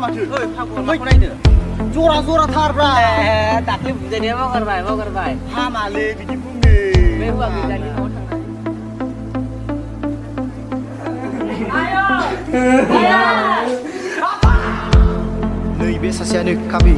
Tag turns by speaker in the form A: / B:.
A: माथो
B: माखौ नायनो
A: जरा जराथारब्रा
B: दाख्लै बुजायनाया बावगारबाय
A: हामालै बिदि बुंनो
B: बे हौवा गैजानि न'आव थांनाय
A: नैबे सासेयानो काबि